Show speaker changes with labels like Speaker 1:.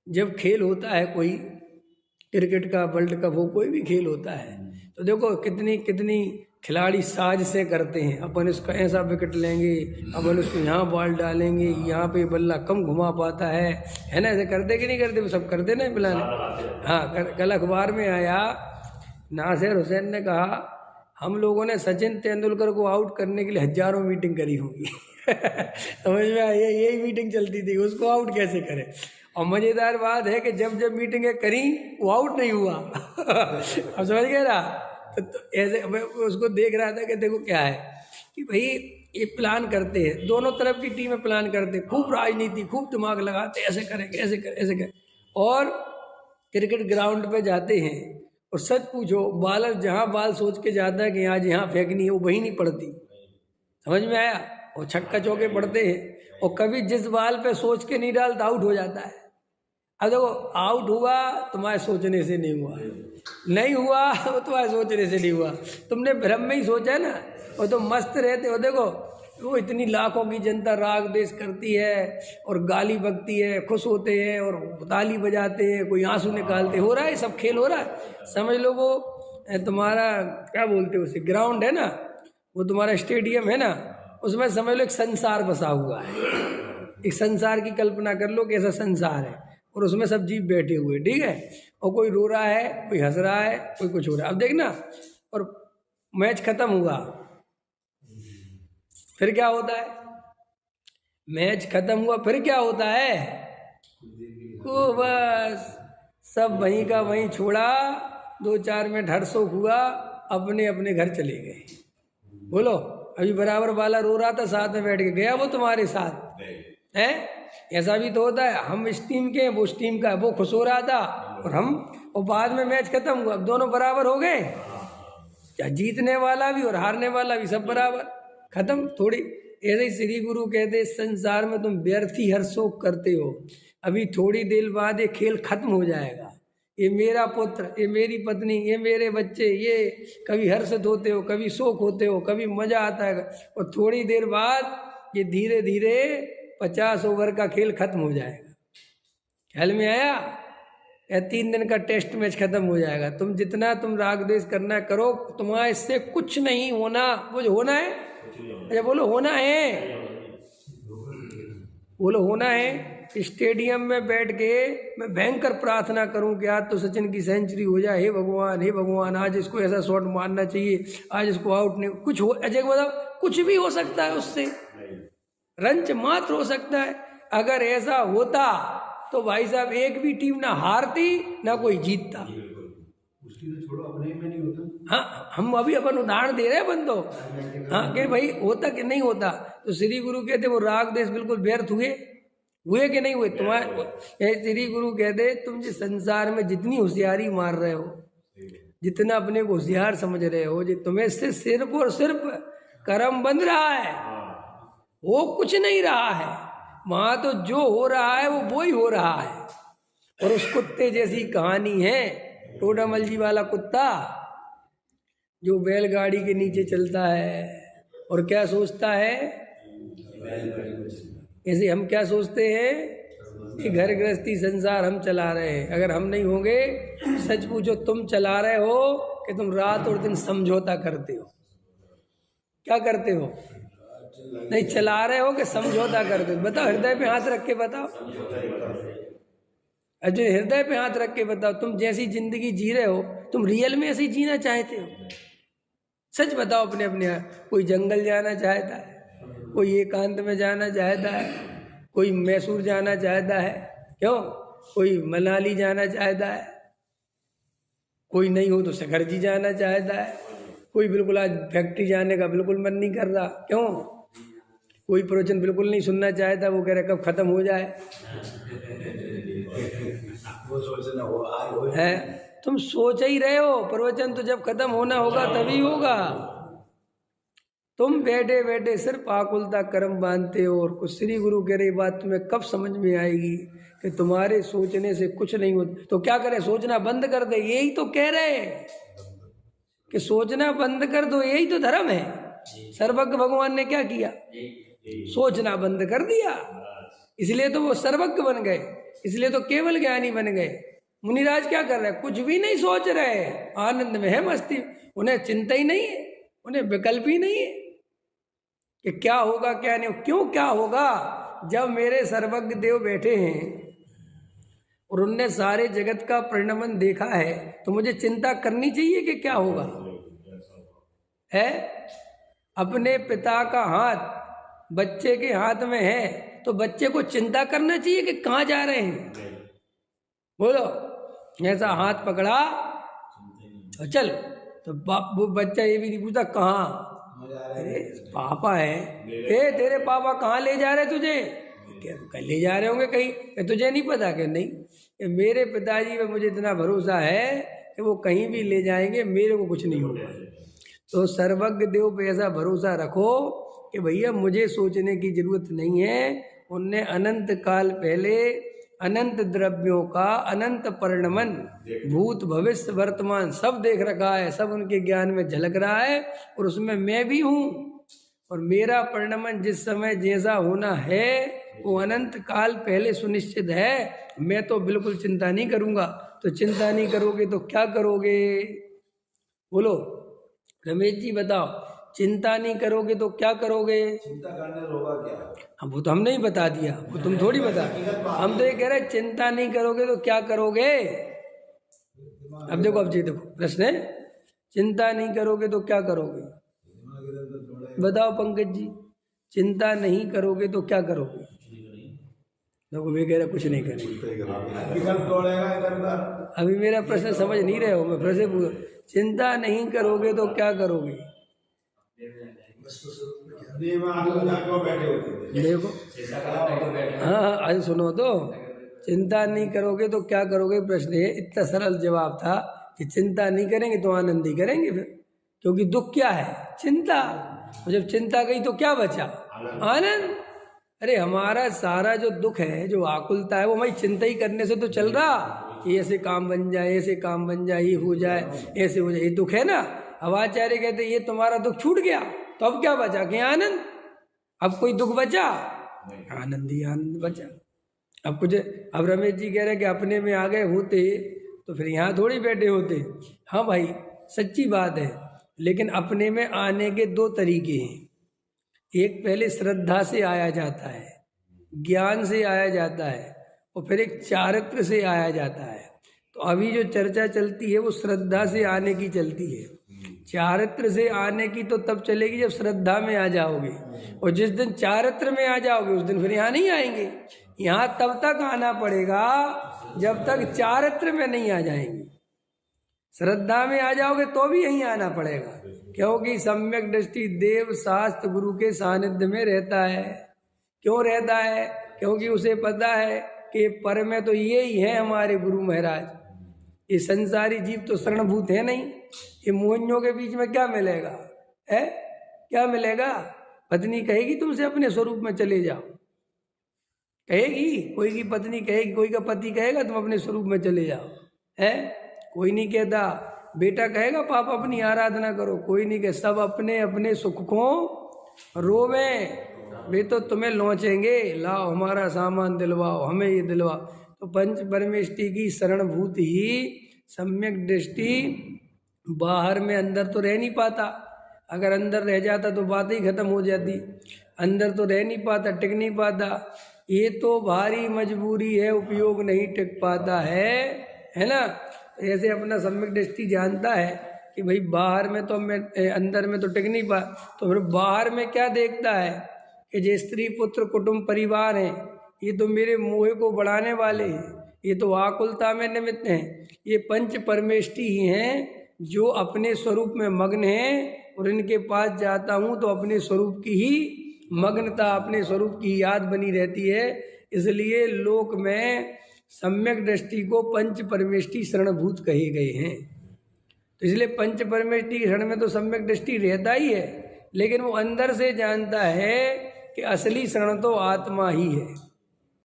Speaker 1: जब खेल होता है कोई क्रिकेट का, वर्ल्ड कप हो, कोई भी खेल होता है, तो देखो कितनी कितनी खिलाड़ी साज से करते हैं। अपन इसका ऐसा विकेट लेंगे, अपन उसको यहाँ बॉल डालेंगे, यहाँ पे बल्ला कम घुमा पाता है ना? ऐसे करते कि नहीं करते? वो सब करते ना प्लान। हाँ, कल अखबार में आया, नासिर हुसैन ने कहा हम लोगों ने सचिन तेंदुलकर को आउट करने के लिए हजारों मीटिंग करी होगी। समझ में आया? यही मीटिंग चलती थी, उसको आउट कैसे करें। और मजेदार बात है कि जब जब मीटिंगें करी वो आउट नहीं हुआ। अब समझ गए ना? तो ऐसे मैं उसको देख रहा था कि देखो क्या है कि भाई ये प्लान करते हैं, दोनों तरफ की टीमें प्लान करते हैं, खूब राजनीति, खूब दिमाग लगाते, ऐसे करेंगे, ऐसे करें, ऐसे करें। और क्रिकेट ग्राउंड पे जाते हैं और सच पूछो, बॉलर जहाँ बॉल सोच के जाता है कि आज यहाँ फेंकनी है, वो वहीं नहीं पड़ती। समझ में आया? और छक्का चौके पड़ते हैं, और कभी जिस बॉल पे सोच के नहीं डालता आउट हो जाता है। अब देखो, आउट हुआ तुम्हारे सोचने से नहीं हुआ, नहीं हुआ वो तुम्हारे सोचने से नहीं हुआ, तुमने भ्रम में ही सोचा ना। और तुम मस्त रहते हो। देखो वो इतनी लाखों की जनता राग देश करती है और गाली बकती है, खुश होते हैं और ताली बजाते हैं, कोई आंसू निकालते, हो रहा है सब खेल हो रहा है। समझ लो वो तुम्हारा क्या बोलते हो उसे, ग्राउंड है ना, वो तुम्हारा स्टेडियम है ना, उसमें समझ लो एक संसार बसा हुआ है। एक संसार की कल्पना कर लो कि ऐसा संसार है और उसमें सब जीव बैठे हुए, ठीक है, और कोई रो रहा है, कोई हंस रहा है, कोई कुछ हो रहा है। अब देखना, और मैच खत्म हुआ, फिर क्या होता है? मैच खत्म हुआ फिर क्या होता है? को बस सब वहीं का वहीं छोड़ा, 2-4 मिनट हर्षोक हुआ, अपने अपने घर चले गए। बोलो, अभी बराबर वाला रो रहा था, साथ में बैठ के गया वो तुम्हारे साथ है? ऐसा भी तो होता है, हम इस टीम के हैं, वो उस टीम का है, वो खुश हो रहा था और हम, और बाद में मैच खत्म हुआ, अब दोनों बराबर हो गए, क्या जीतने वाला भी और हारने वाला भी सब बराबर, खत्म। थोड़ी ऐसे ही श्री गुरु कहते, संसार में तुम व्यर्थी हर्षोक करते हो, अभी थोड़ी देर बाद ये खेल खत्म हो जाएगा। ये मेरा पुत्र, ये मेरी पत्नी, ये मेरे बच्चे, ये कभी हर्षित होते हो, कभी शोक होते हो, कभी मजा आता है, और थोड़ी देर बाद ये धीरे धीरे 50 ओवर का खेल खत्म हो जाएगा। ख्याल में आया? या 3 दिन का टेस्ट मैच खत्म हो जाएगा। तुम जितना तुम राग द्वेष करना करो, तुम्हारा इससे कुछ नहीं होना। वो जो होना है, अच्छा बोलो होना है, बोलो होना है। स्टेडियम में बैठ के मैं भयंकर प्रार्थना करूं कि आज तो सचिन की सेंचुरी हो जाए, हे भगवान, हे भगवान, आज इसको ऐसा शॉट मारना चाहिए, आज इसको आउट नहीं, कुछ हो, अजय बताओ, कुछ भी हो सकता है उससे, रंच मात्र हो सकता है। अगर ऐसा होता तो भाई साहब एक भी टीम ना हारती ना कोई जीतता।
Speaker 2: उसकी तो छोड़ो, अपने में नहीं होता।
Speaker 1: हाँ, हम अभी अपन उदाहरण दे रहे हैं बंदो, हाँ कि भाई होता कि नहीं होता। तो श्री गुरु कहते वो राग देश बिल्कुल व्यर्थ हुए कि नहीं हुए? तुम्हारे श्री गुरु कहते तुम जिस संसार में जितनी होशियारी मार रहे हो, जितना अपने को होशियार समझ रहे हो, जो तुम्हें से सिर्फ और सिर्फ कर्म बंध रहा है, वो कुछ नहीं रहा है। वहां तो जो हो रहा है वो ही हो रहा है। और उस कुत्ते जैसी कहानी है, टोडामल जी वाला कुत्ता जो बैलगाड़ी के नीचे चलता है और क्या सोचता है, ऐसे हम क्या सोचते हैं कि घर गृहस्थी संसार हम चला रहे हैं। अगर हम नहीं होंगे, सच पूछो, तुम चला रहे हो कि तुम रात और दिन समझौता करते हो? क्या करते हो? नहीं, चला रहे हो कि समझौता करते हो? बताओ, हृदय पे हाथ रख के बताओ, अजय हृदय पे हाथ रख के बताओ, तुम जैसी जिंदगी जी रहे हो, तुम रियल में ऐसी जीना चाहते हो? सच बताओ अपने अपने। कोई जंगल जाना चाहता है, कोई एकांत में जाना चाहता है, कोई मैसूर जाना चाहता है, क्यों? कोई मनाली जाना चाहता है, कोई नहीं हो तो सकरजी जाना चाहता है, कोई बिल्कुल आज फैक्ट्री जाने का बिल्कुल मन नहीं कर रहा, क्यों? कोई प्रवचन बिल्कुल नहीं सुनना चाहता, वो कह रहा कब खत्म हो जाए। है, तुम सोच ही रहे हो, प्रवचन तो जब खत्म होना होगा तभी होगा। तुम बैठे बैठे सिर्फ आकुलता कर्म बांधते हो। और कुछ श्री गुरु कह रही बात तुम्हें कब समझ में आएगी कि तुम्हारे सोचने से कुछ नहीं होता। तो क्या करें? सोचना बंद कर दे, यही तो कह रहे हैं कि सोचना बंद कर दो, यही तो धर्म है। सर्वज्ञ भगवान ने क्या किया? सोचना बंद कर दिया, इसलिए तो वो सर्वज्ञ बन गए। इसलिए तो केवल ज्ञानी बन गए। मुनिराज क्या कर रहे हैं? कुछ भी नहीं सोच रहे, आनंद में है, मस्ती, उन्हें चिंता ही नहीं है, उन्हें विकल्प ही नहीं है कि क्या होगा क्या नहीं। क्यों क्या होगा? जब मेरे सर्वज्ञ देव बैठे हैं और उनने सारे जगत का परिणमन देखा है, तो मुझे चिंता करनी चाहिए कि क्या होगा है। अपने पिता का हाथ बच्चे के हाथ में है, तो बच्चे को चिंता करना चाहिए कि कहाँ जा रहे हैं। बोलो, ऐसा हाथ पकड़ा और चल, तो वो बच्चा ये भी नहीं पूछता कहाँ। अरे पापा है, तेरे पापा कहाँ ले जा रहे तुझे? क्या ले जा रहे होंगे कहीं, तुझे नहीं पता? कि नहीं, मेरे पिताजी में मुझे इतना भरोसा है कि वो कहीं भी ले जाएंगे, मेरे को कुछ नहीं होगा। तो सर्वज्ञ देव पे ऐसा भरोसा रखो कि भैया मुझे सोचने की जरूरत नहीं है। उनने अनंत काल पहले अनंत द्रव्यों का अनंत परिणमन, भूत भविष्य वर्तमान सब देख रखा है, सब उनके ज्ञान में झलक रहा है, और उसमें मैं भी हूँ। और मेरा परिणमन जिस समय जैसा होना है वो अनंत काल पहले सुनिश्चित है। मैं तो बिल्कुल चिंता नहीं करूँगा। तो चिंता नहीं करोगे तो क्या करोगे? बोलो रमेश जी बताओ, चिंता नहीं करोगे तो क्या करोगे?
Speaker 2: चिंता करने होगा क्या?
Speaker 1: हाँ, वो तो हमने ही बता दिया, वो तुम थोड़ी बता। हम तो ये कह रहे चिंता नहीं करोगे तो क्या करोगे। अब देखो, अब जी देखो प्रश्न है, चिंता नहीं करोगे तो क्या करोगे? बताओ पंकज जी, चिंता नहीं करोगे तो क्या करोगे? देखो वे कह रहे कुछ नहीं करेंगे। अभी मेरा प्रश्न समझ नहीं रहे हो, मैं फिर से पूछूं, चिंता नहीं करोगे तो क्या करोगे? देखो हाँ, आज सुनो तो, चिंता नहीं करोगे तो क्या करोगे प्रश्न है। इतना सरल जवाब था कि चिंता नहीं करेंगे तो आनंद ही करेंगे फिर, क्योंकि दुख क्या है? चिंता। और जब चिंता गई तो क्या बचा? आनंद। अरे हमारा सारा जो दुख है, जो आकुलता है, वो हमारी चिंता ही करने से तो चल रहा कि ऐसे काम बन जाए, ऐसे काम बन जाए, ये हो जाए, ऐसे हो जाए, ये दुख है ना। अब आचार्य कहते ये तुम्हारा दुख छूट गया, तो अब क्या बचा? कि आनंद। अब कोई दुख बचा? आनंद ही आनंद बचा। अब कुछ, अब रमेश जी कह रहे कि अपने में आ गए होते तो फिर यहाँ थोड़ी बैठे होते। हाँ भाई सच्ची बात है, लेकिन अपने में आने के दो तरीके हैं। एक पहले श्रद्धा से आया जाता है, ज्ञान से आया जाता है, और फिर एक चारित्र से आया जाता है। तो अभी जो चर्चा चलती है वो श्रद्धा से आने की चलती है। चारित्र से आने की तो तब चलेगी जब श्रद्धा में आ जाओगे, और जिस दिन चारित्र में आ जाओगे उस दिन फिर यहाँ नहीं आएंगे। यहाँ तब तक आना पड़ेगा जब तक चारित्र में नहीं आ जाएंगे। श्रद्धा में आ जाओगे तो भी यहीं आना पड़ेगा, क्योंकि सम्यक दृष्टि देव शास्त्र गुरु के सानिध्य में रहता है। क्यों रहता है? क्योंकि उसे पता है कि पर में तो ये ही है हमारे गुरु महाराज। ये संसारी जीव तो शरणभूत है नहीं, ये मोहनियों के बीच में क्या मिलेगा है? क्या मिलेगा? पत्नी कहेगी तुमसे अपने स्वरूप में चले जाओ, कहेगी कोई की पत्नी कहेगी, कोई का पति कहेगा तुम अपने स्वरूप में चले जाओ है? कोई नहीं कहता। बेटा कहेगा पापा अपनी आराधना करो, कोई नहीं कहे। सब अपने अपने सुख को रोवे, वे तो तुम्हें लौचेंगे, लाओ हमारा सामान दिलवाओ, हमें ये दिलवाओ। तो पंच परमेष्टि की शरणभूत ही सम्यक दृष्टि। बाहर में अंदर तो रह नहीं पाता, अगर अंदर रह जाता तो बात ही खत्म हो जाती। अंदर तो रह नहीं पाता, टिक नहीं पाता। ये तो भारी मजबूरी है, उपयोग नहीं टिक पाता है ना। ऐसे अपना सम्यक दृष्टि जानता है कि भाई बाहर में तो मैं, अंदर में तो टिक नहीं पा, तो फिर बाहर में क्या देखता है कि जो स्त्री पुत्र कुटुंब परिवार हैं, ये तो मेरे मोह को बढ़ाने वाले हैं, ये तो आकुलता में निमित्त हैं। ये पंच परमेष्टि ही हैं जो अपने स्वरूप में मग्न हैं, और इनके पास जाता हूँ तो अपने स्वरूप की ही मग्नता, अपने स्वरूप की याद बनी रहती है। इसलिए लोक में सम्यक दृष्टि को पंच परमेष्टि शरणभूत कहे गए हैं। तो इसलिए पंच परमेष्टि की शरण में तो सम्यक दृष्टि रहता ही है, लेकिन वो अंदर से जानता है कि असली शरण तो आत्मा ही है।